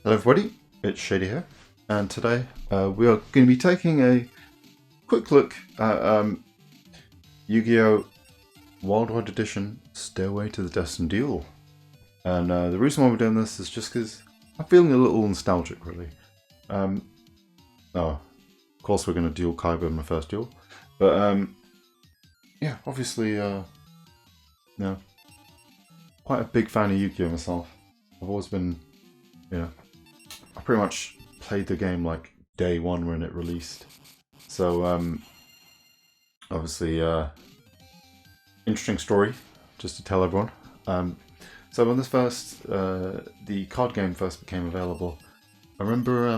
Hello everybody, it's Shady here, and today we are going to be taking a quick look at Yu-Gi-Oh! Worldwide Edition Stairway to the Destined Duel. And the reason why we're doing this is just because I'm feeling a little nostalgic, really. Oh, of course we're going to duel Kaiba in my first duel, but yeah, obviously, quite a big fan of Yu-Gi-Oh! Myself. I've always been, I pretty much played the game like day one when it released. So, obviously, interesting story, just to tell everyone. So when this first, the card game first became available, I remember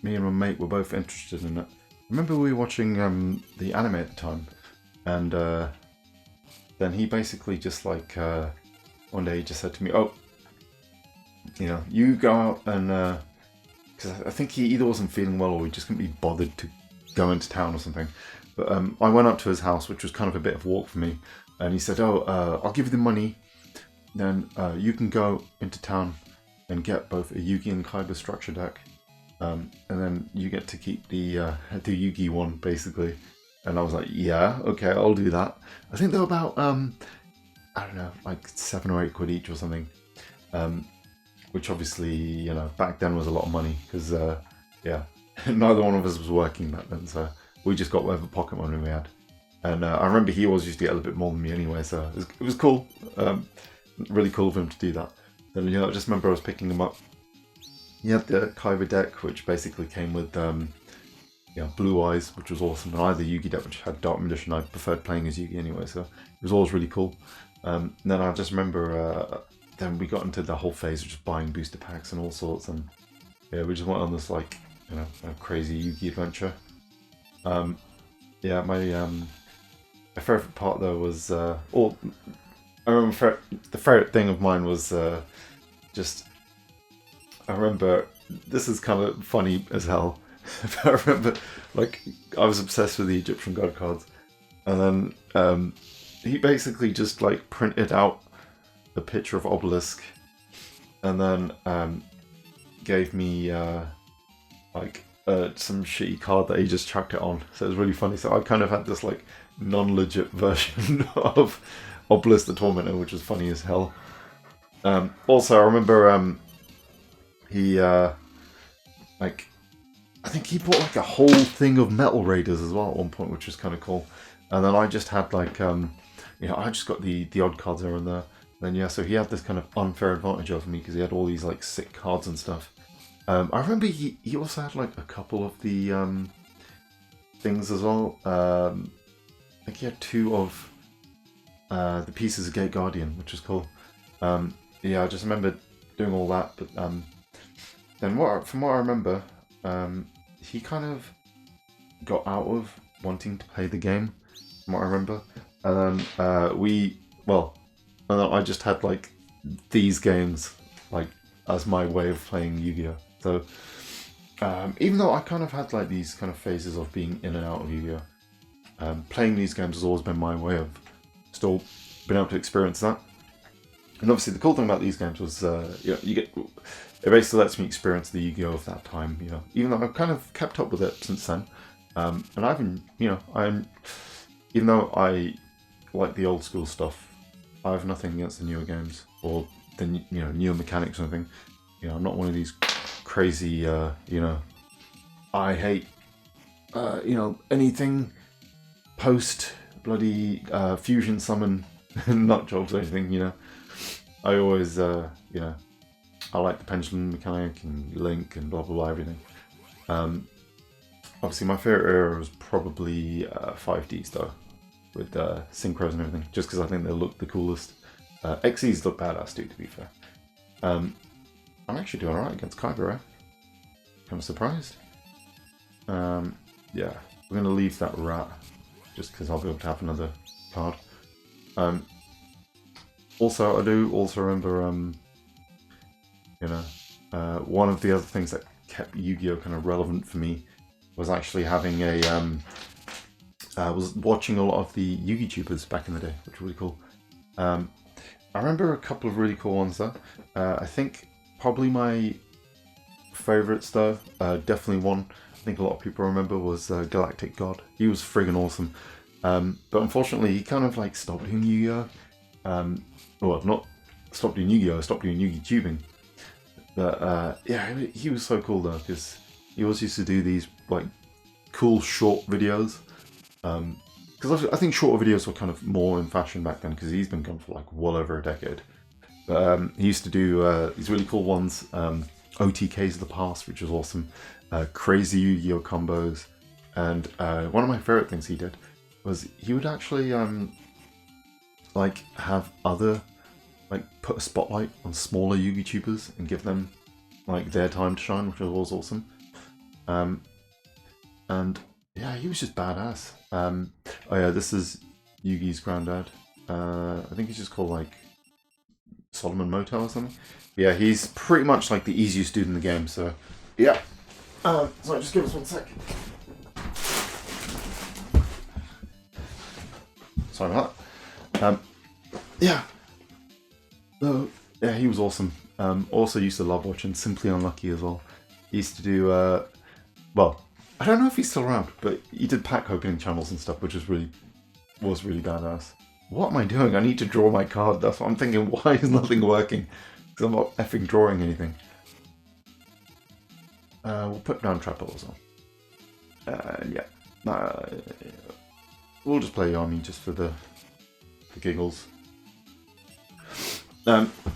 me and my mate were both interested in it. I remember we were watching the anime at the time, and then he basically just like, one day he just said to me, oh, you go out and, because I think he either wasn't feeling well or he just couldn't be bothered to go into town or something. But I went up to his house, which was kind of a bit of a walk for me, and he said, oh, I'll give you the money, then you can go into town and get both a Yugi and Kaiba structure deck, and then you get to keep the Yugi one, basically. And I was like, yeah, okay, I'll do that. I think they were about, I don't know, like 7 or 8 quid each or something. Which obviously, back then was a lot of money, because, neither one of us was working back then, so we just got whatever pocket money we had. And I remember he always used to get a little bit more than me anyway, so it was cool. Really cool of him to do that. Then, I just remember I was picking him up. He had the Kaiba deck, which basically came with, Blue Eyes, which was awesome, and I had the Yugi deck, which had Dark Magician. I preferred playing as Yugi anyway, so it was always really cool. And then I just remember... then we got into the whole phase of just buying booster packs and all sorts, and yeah, we just went on this like, a crazy Yugi adventure. My favourite part though was, I remember the favourite thing of mine was just, I remember, this is kind of funny as hell, but I remember, like, I was obsessed with the Egyptian god cards, and then he basically just like printed out the picture of Obelisk, and then gave me some shitty card that he just chucked it on. So it was really funny. So I kind of had this like non-legit version of Obelisk the Tormentor, which was funny as hell. Also, I remember he I think he bought like a whole thing of Metal Raiders as well at one point, which was kind of cool. And then I just had like I just got the odd cards here and there. Then so he had this kind of unfair advantage over me because he had all these like sick cards and stuff. I remember he also had like a couple of the things as well. I think he had 2 of the pieces of Gate Guardian, which was cool. I just remember doing all that. But then from what I remember, he kind of got out of wanting to play the game, from what I remember. And then and then I just had like these games like as my way of playing Yu-Gi-Oh! So even though I kind of had like these kind of phases of being in and out of Yu-Gi-Oh! Playing these games has always been my way of still being able to experience that. And obviously the cool thing about these games was it basically lets me experience the Yu-Gi-Oh! Of that time, even though I've kind of kept up with it since then. And I've been, even though I like the old school stuff, I have nothing against the newer games or the newer mechanics or anything. I'm not one of these crazy I hate anything post bloody fusion summon nut jobs or anything. I always I like the pendulum mechanic and Link and blah blah blah everything. Obviously my favourite era was probably 5Ds though, with synchros and everything, just because I think they look the coolest. XEs look badass too, to be fair. I'm actually doing alright against Kaiba, right? Kind of surprised. We're going to leave that rat, just because I'll be able to have another card. Also, I do also remember, one of the other things that kept Yu-Gi-Oh! Kind of relevant for me was actually having I was watching a lot of the Yugi-tubers back in the day, which was really cool. I remember a couple of really cool ones though. I think probably my favorites though, definitely one I think a lot of people remember was Galactic God. He was friggin' awesome. But unfortunately, he kind of like stopped doing Yu-Gi-Oh. Well, not stopped doing Yu-Gi-Oh, stopped doing Yu-Gi tubing. But yeah, he was so cool though, because he always used to do these like cool short videos. Because I think shorter videos were kind of more in fashion back then, because he's been going for like well over a decade. But he used to do these really cool ones, OTKs of the past, which was awesome, crazy Yu-Gi-Oh combos, and one of my favorite things he did was he would actually like have other, like put a spotlight on smaller Yu-Gi tubers and give them like their time to shine, which was always awesome. And yeah, he was just badass. Oh yeah, this is Yugi's granddad. I think he's just called like Solomon Moto or something. Yeah, he's pretty much like the easiest dude in the game, so yeah. Sorry, just give us 1 sec. Sorry about that. Yeah. So, yeah, he was awesome. Also used to love watching Simply Unlucky as well. He used to do, well, I don't know if he's still around, but he did pack opening channels and stuff, which was really badass. What am I doing? I need to draw my card. That's what I'm thinking. Why is nothing working? Because I'm not effing drawing anything. We'll put down Trapple as well. Yeah. We'll just play Army just for the giggles.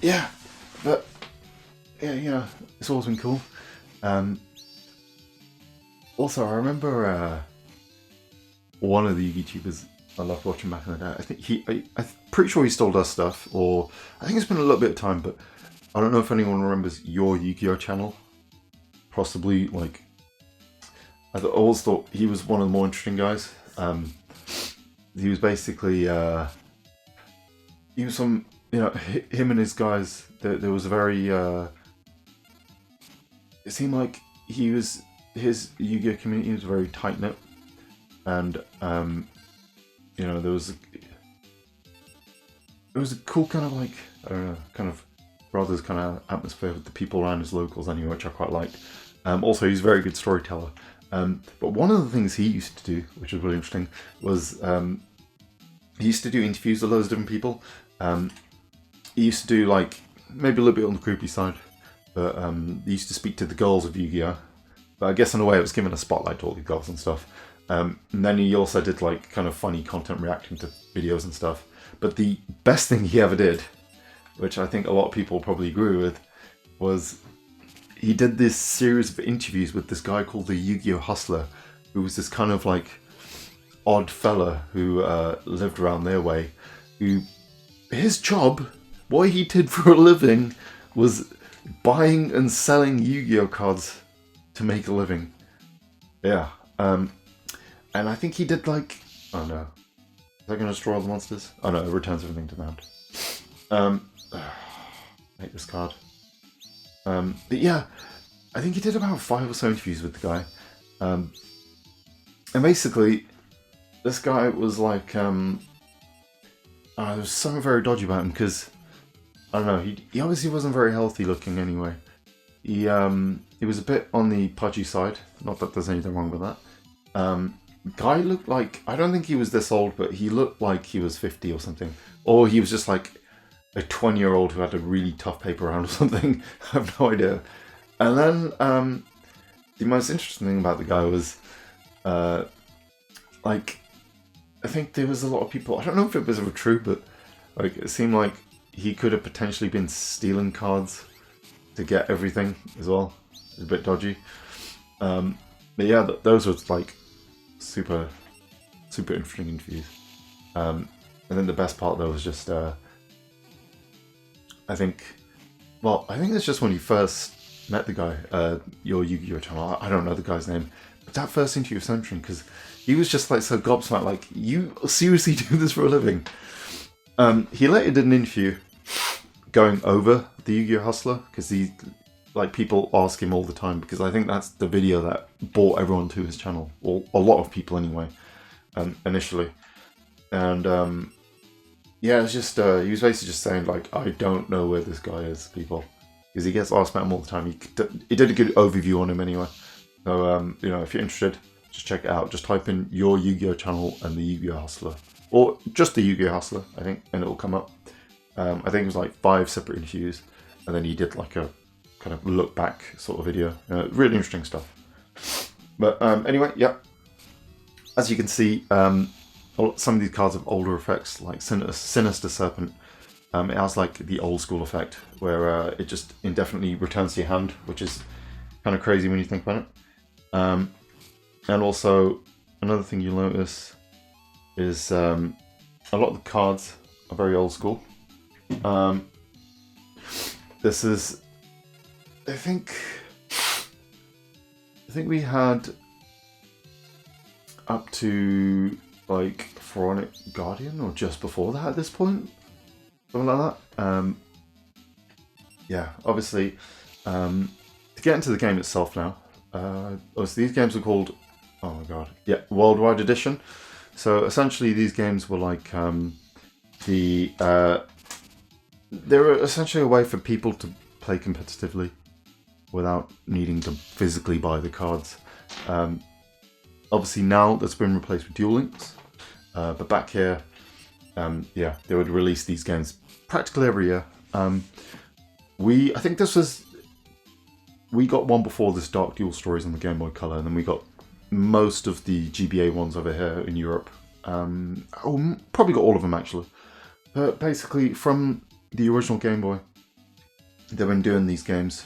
Yeah. But, yeah, you know, it's always been cool. Also, I remember one of the Yu-Gi tubers I loved watching back in the day. I think I'm pretty sure he still does stuff, or I think it's been a little bit of time, but I don't know if anyone remembers your Yu-Gi-Oh channel. Possibly, like, I always thought he was one of the more interesting guys. He was basically, he was some, you know, him and his guys, there was a very, it seemed like his Yu-Gi-Oh community was very tight-knit, and, you know, there was a cool kind of like, I don't know, kind of brothers kind of atmosphere with the people around as locals anyway, which I quite liked. Also, he's a very good storyteller. But one of the things he used to do, which was really interesting, was he used to do interviews with loads of different people. He used to do like, maybe a little bit on the creepy side, but he used to speak to the girls of Yu-Gi-Oh! But I guess in a way it was giving a spotlight to all the girls and stuff. And then he also did like kind of funny content reacting to videos and stuff. But the best thing he ever did, which I think a lot of people probably agree with, was he did this series of interviews with this guy called the Yu-Gi-Oh Hustler, who was this kind of like odd fella who lived around their way, who his job, what he did for a living, was buying and selling Yu-Gi-Oh cards to make a living. Yeah. And I think he did like, oh no, is that going to destroy all the monsters? Oh no, it returns everything to the hand. Make this card. But yeah, I think he did about 5 or so interviews with the guy. And basically, this guy was like, there was something very dodgy about him, because, I don't know, he obviously wasn't very healthy looking anyway. He was a bit on the pudgy side, not that there's anything wrong with that. Guy looked like, I don't think he was this old, but he looked like he was 50 or something. Or he was just like a 20-year-old who had a really tough paper round or something. I have no idea. And then the most interesting thing about the guy was, like, I think there was a lot of people, I don't know if it was ever true, but like it seemed like he could have potentially been stealing cards to get everything as well. It was a bit dodgy. But yeah, those were like super interesting interviews. And then the best part though was just, I think it's just when you first met the guy, your Yu-Gi-Oh channel, I don't know the guy's name, but that first interview was so interesting because he was just like so gobsmacked, like, you seriously do this for a living? He later did an interview going over the Yu-Gi-Oh Hustler, because like, people ask him all the time, because I think that's the video that brought everyone to his channel, or a lot of people anyway, initially. And yeah, it's just he was basically just saying like, I don't know where this guy is, people. because he gets asked about him all the time. He did a good overview on him anyway. So you know, if you're interested, just check it out. Just type in your Yu-Gi-Oh channel and the Yu-Gi-Oh Hustler, or just the Yu-Gi-Oh Hustler, I think, and it'll come up. I think it was like 5 separate interviews, and then he did like a kind of look back sort of video. Really interesting stuff. But anyway, yeah. As you can see, some of these cards have older effects, like Sinister Serpent. It has like the old school effect, where it just indefinitely returns to your hand, which is kind of crazy when you think about it. And also, another thing you'll notice is a lot of the cards are very old school. This is, I think we had up to like Pharaonic Guardian or just before that at this point, something like that. Yeah, obviously, to get into the game itself now, obviously these games are called, oh my god, yeah, Worldwide Edition. So essentially these games were like they were essentially a way for people to play competitively without needing to physically buy the cards. Obviously now that's been replaced with Duel Links, but back here, yeah, they would release these games practically every year. I think we got one before this Dark Duel Stories on the Game Boy Color, and then we got most of the GBA ones over here in Europe. Probably got all of them actually. But basically, from the original Game Boy, they've been doing these games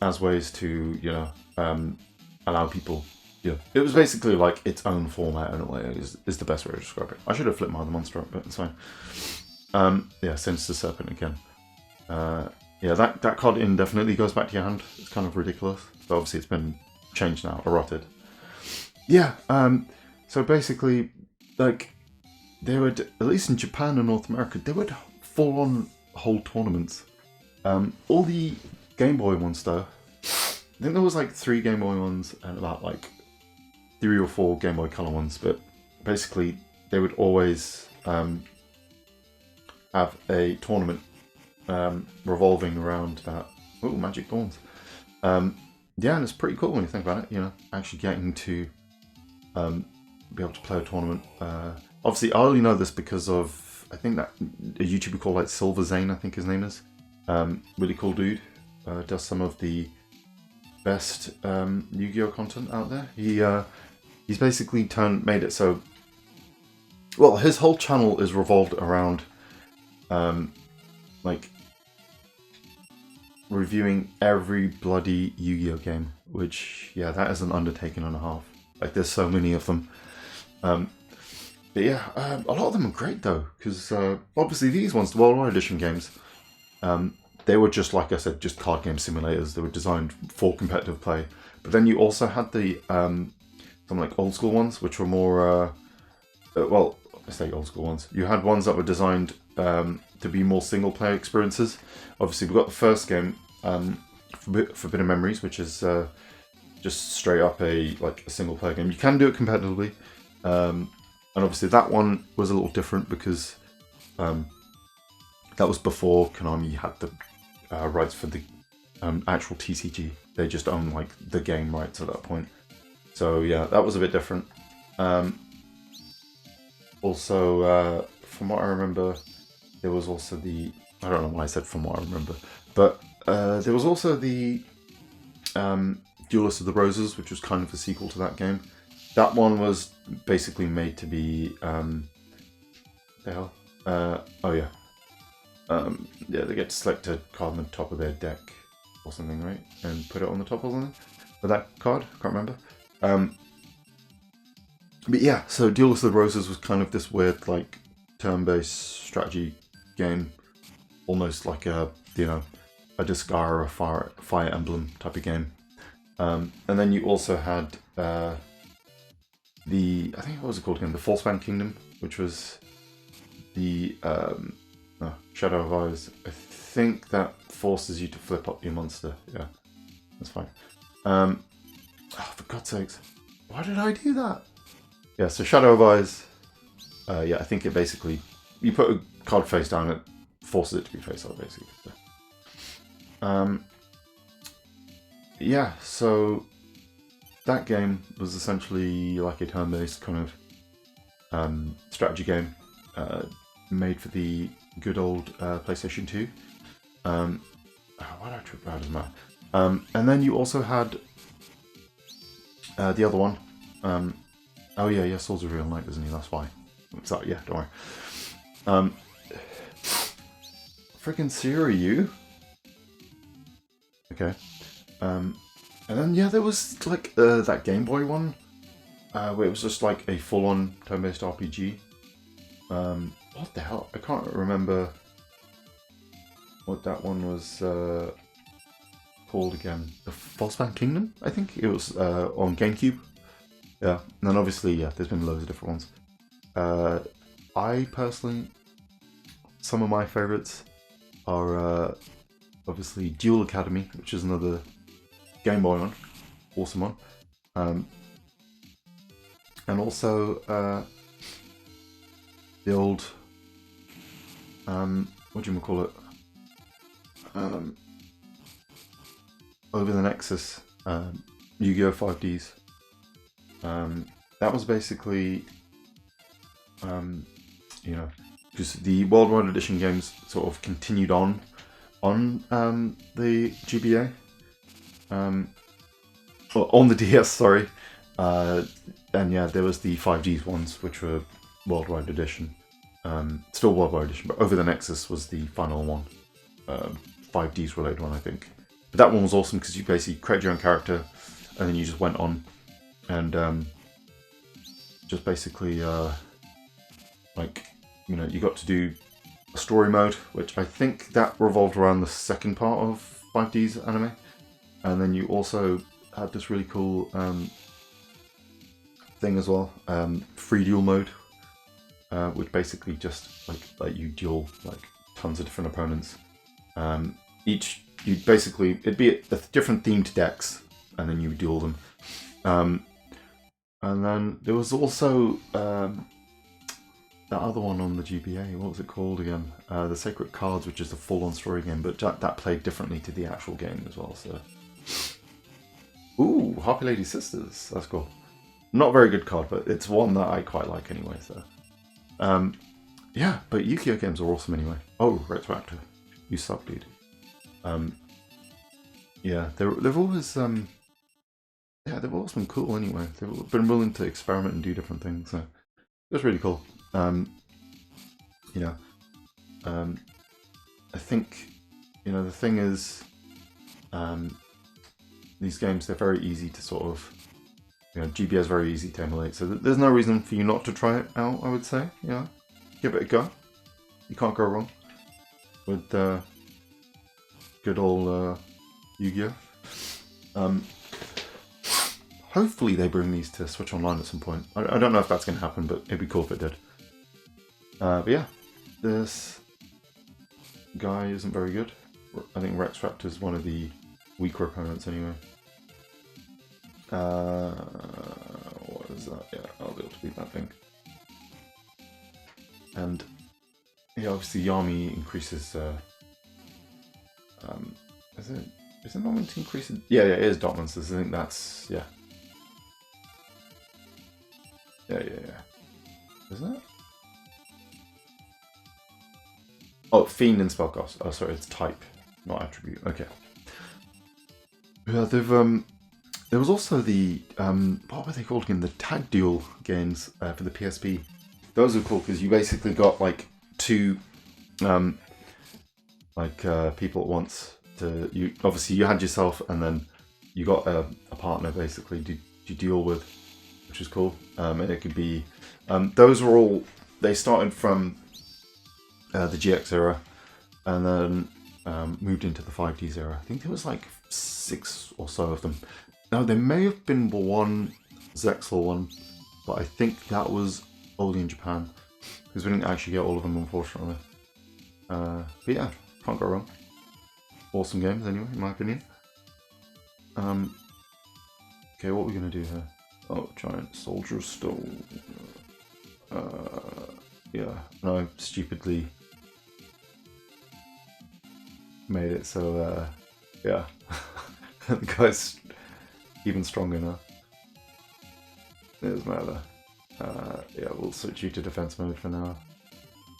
as ways to, you know, allow people. Yeah, it was basically like its own format in a way. Is the best way to describe it. I should have flipped my other monster up, but it's fine. Yeah, Sinister Serpent again. Yeah, that card indefinitely goes back to your hand. It's kind of ridiculous. But obviously it's been changed now, erotted. Yeah, so basically, like, they would, at least in Japan and North America, they would full on hold tournaments. All the Game Boy ones though, I think there was like 3 Game Boy ones and about like 3 or 4 Game Boy Color ones, but basically they would always have a tournament revolving around that. Oh, Magic Dawns. Yeah, and it's pretty cool when you think about it, you know, actually getting to be able to play a tournament. Obviously, I only know this because of, I think that a YouTuber called like Silver Zane, I think his name is. Really cool dude. Does some of the best Yu-Gi-Oh content out there. He's basically made it so, well, his whole channel is revolved around like reviewing every bloody Yu-Gi-Oh game, which, yeah, that is an undertaking and a half. Like, there's so many of them. But yeah, a lot of them are great though, because obviously these ones, the Worldwide Edition games, they were just, like I said, just card game simulators. They were designed for competitive play. But then you also had the some like old school ones, which were more, well, I say old school ones. You had ones that were designed to be more single player experiences. Obviously, we've got the first game, Forbidden Memories, which is just straight up a single player game. You can do it competitively, and obviously that one was a little different because that was before Konami had the rights for the actual TCG. They just owned like the game rights at that point. So yeah, that was a bit different. Also, from what I remember, there was also the, I don't know why I said from what I remember, but there was also the Duelist of the Roses, which was kind of a sequel to that game. That one was basically made to be, the hell? Oh yeah. Yeah, they get to select a card on the top of their deck or something, right? And put it on the top or something? With that card? I can't remember. But yeah, so Duelist of the Roses was kind of this weird, like, turn-based strategy game. Almost like a, you know, a Disgaea or Fire Emblem type of game. And then you also had I think what was it called again? The Forspan Kingdom, which was the Shadow of Eyes. I think that forces you to flip up your monster. Yeah, that's fine. Oh, for God's sakes, why did I do that? Yeah, so Shadow of Eyes. Yeah, I think it basically, you put a card face down, it forces it to be face up, basically. Yeah, so that game was essentially like a turn-based kind of strategy game made for the good old PlayStation 2. Why did I trip out as matter? And then you also had the other one. Oh yeah, Swords of Real Knight, isn't he? That's why. So yeah, don't worry. Freaking Siri, you. Okay. And then yeah, there was like that Game Boy one, where it was just like a full-on turn-based RPG. What the hell? I can't remember what that one was called again. The Frostbound Kingdom, I think it was on GameCube. Yeah, and then obviously yeah, there's been loads of different ones. I personally, some of my favourites are obviously Duel Academy, which is another Game Boy one, awesome one, and also the old what do you call it? Over the Nexus, Yu-Gi-Oh! 5Ds. That was basically, you know, because the Worldwide Edition games sort of continued on the GBA, or on the DS, sorry. And yeah, there was the 5Ds ones, which were Worldwide Edition. Still Worldwide Edition, but Over the Nexus was the final one. 5Ds related one, I think. But that one was awesome because you basically create your own character, and then you just went on and just basically like, you know, you got to do a story mode, which I think that revolved around the second part of 5D's anime, and then you also had this really cool thing as well, free duel mode, which basically just like you duel like tons of different opponents. You basically, it'd be a different themed decks, and then you would duel them. And then there was also that other one on the GBA. What was it called again? The Sacred Cards, which is a full-on story game, but that played differently to the actual game as well. So, ooh, Harpy Lady Sisters. That's cool. Not a very good card, but it's one that I quite like anyway. So, yeah. But Yu-Gi-Oh games are awesome anyway. Oh, Retroactive, you suck, dude. Yeah, they've always yeah, they've always been cool anyway. They've been willing to experiment and do different things. So it was really cool. You know, I think, you know, the thing is, these games, they're very easy to sort of, you know, GBA is very easy to emulate. So there's no reason for you not to try it out, I would say. You know, give it a go. You can't go wrong with good old Yu-Gi-Oh! Hopefully they bring these to Switch Online at some point. I don't know if that's going to happen, but it'd be cool if it did. But yeah, this guy isn't very good. I think Rex Raptor is one of the weaker opponents anyway. What is that? Yeah, I'll be able to beat that thing. And yeah, obviously Yami increases. Is it not meant to increase it? Yeah, it is Dot Monsters. I think that's, yeah. Yeah. Isn't it? Oh, Fiend and Spellcast. Oh, sorry, it's type, not attribute. Okay. Yeah, they've there was also the what were they called again? The Tag Duel games for the PSP. Those are cool because you basically got like two people at once. You obviously you had yourself, and then you got a partner basically to deal with, which is cool. And it could be those were all, they started from the GX era, and then moved into the 5Ds era. I think there was like 6 or so of them. Now there may have been one Zexal one, but I think that was only in Japan because we didn't actually get all of them, unfortunately. But yeah, can't go wrong. Awesome games anyway, in my opinion. Okay, what are we gonna do here? Oh, Giant Soldier Stone. Yeah, no, stupidly made it so Yeah. The guy's even stronger now. It doesn't matter. Yeah, we'll switch you to defense mode for now.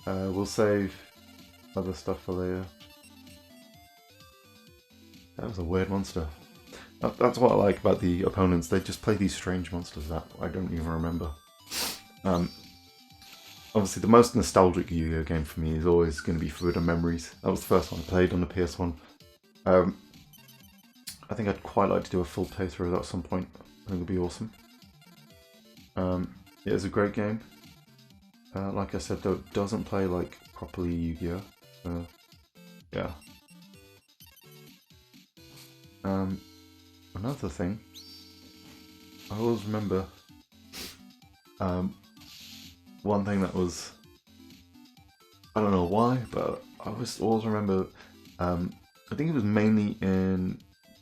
We'll save other stuff for later. That was a weird monster. That's what I like about the opponents. They just play these strange monsters that I don't even remember. Obviously, the most nostalgic Yu-Gi-Oh game for me is always going to be Forbidden Memories. That was the first one I played on the PS1. I think I'd quite like to do a full playthrough of that at some point. I think it'd be awesome. Yeah, it's a great game. Like I said, though, it doesn't play like properly Yu-Gi-Oh. Yeah. Another thing, I always remember one thing that was, I don't know why, but I always remember, I think it was mainly in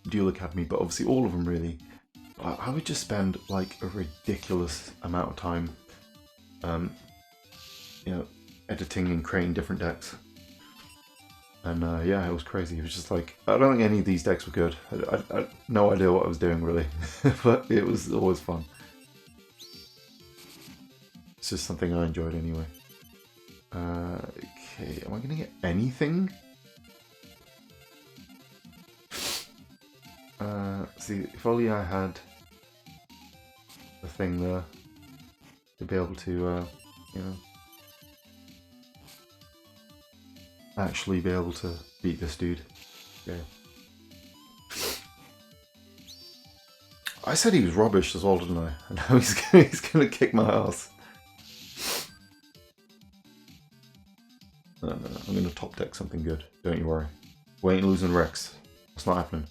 Duel Academy, but obviously all of them really, I would just spend like a ridiculous amount of time, you know, editing and creating different decks. And yeah, it was crazy. It was just like, I don't think any of these decks were good. I had no idea what I was doing really, but it was always fun. It's just something I enjoyed anyway. Okay, am I going to get anything? See, if only I had the thing there to be able to, you know, actually be able to beat this dude. Yeah. I said he was rubbish as well, didn't I? And now he's gonna kick my ass. No, I'm gonna top deck something good. Don't you worry. We ain't losing Rex. It's not happening.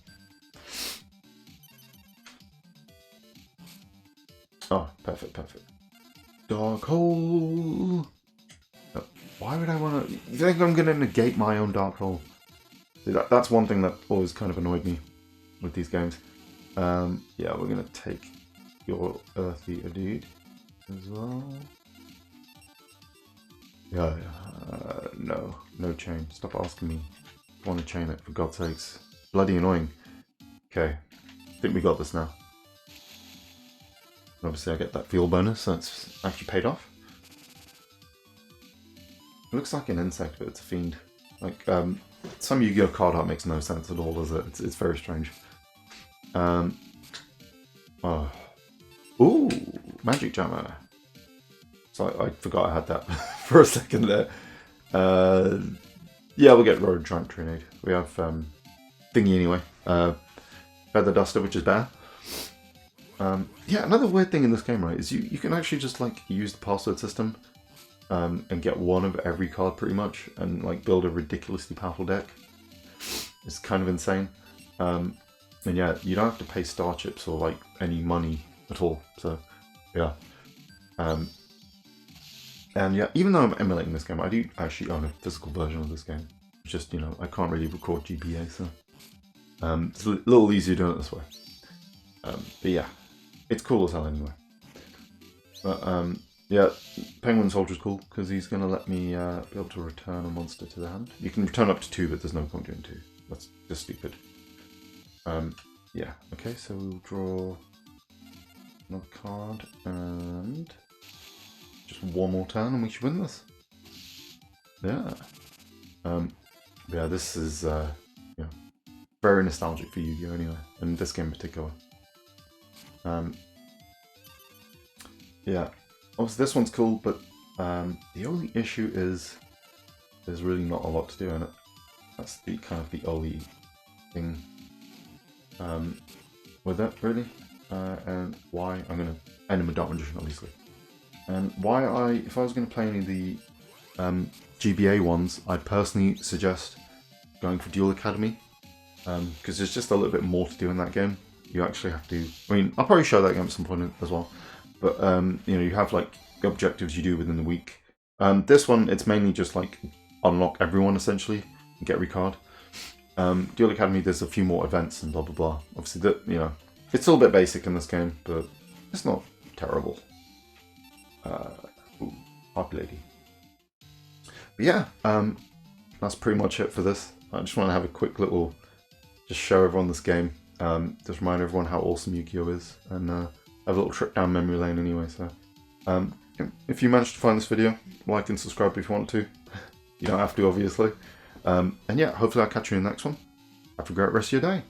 Oh, perfect. Dark Hole. Why would I want to? You think I'm going to negate my own Dark Hole? That's one thing that always kind of annoyed me with these games. Yeah, we're going to take your Earthy dude as well. Yeah, no chain. Stop asking me. I want to chain it, for God's sakes. Bloody annoying. Okay, I think we got this now. Obviously I get that fuel bonus, that's actually paid off. It looks like an insect, but it's a fiend. Like, some Yu-Gi-Oh card art makes no sense at all, does it? It's very strange. Oh. Ooh, Magic Jammer. So I forgot I had that for a second there. Yeah, we'll get Road Giant Trinade. We have Thingy anyway. Feather Duster, which is bad. Yeah, another weird thing in this game, right, is you can actually just like use the password system and get one of every card pretty much, and like build a ridiculously powerful deck. It's kind of insane. And yeah, you don't have to pay star chips or like any money at all. So yeah. And yeah, even though I'm emulating this game, I do actually own a physical version of this game. It's just, you know, I can't really record GBA, so it's a little easier doing it this way. But yeah, it's cool as hell anyway. But yeah, Penguin Soldier's cool because he's going to let me be able to return a monster to the hand. You can return up to 2, but there's no point doing 2. That's just stupid. Yeah, okay, so we'll draw another card and just one more turn and we should win this. Yeah. Yeah, this is you know, very nostalgic for Yu-Gi-Oh anyway, and this game in particular. Yeah, obviously this one's cool, but the only issue is there's really not a lot to do in it. That's the kind of the only thing with it, really. And why I'm going to end in with Dark Magician, obviously. And why if I was going to play any of the GBA ones, I'd personally suggest going for Duel Academy, because there's just a little bit more to do in that game. You actually have to, I mean, I'll probably show that game at some point as well, but you know, you have like objectives you do within the week. This one, it's mainly just like unlock everyone essentially and get every card. Duel Academy, there's a few more events and blah blah blah. Obviously, that, you know, it's still a bit basic in this game, but it's not terrible. Ooh, Harpy Lady. But yeah, that's pretty much it for this. I just want to have a quick little just show everyone this game. Just remind everyone how awesome Yu-Gi-Oh is, and have a little trip down memory lane anyway. So if you managed to find this video, like and subscribe if you want to. You don't have to, obviously. And yeah, hopefully I'll catch you in the next one. Have a great rest of your day.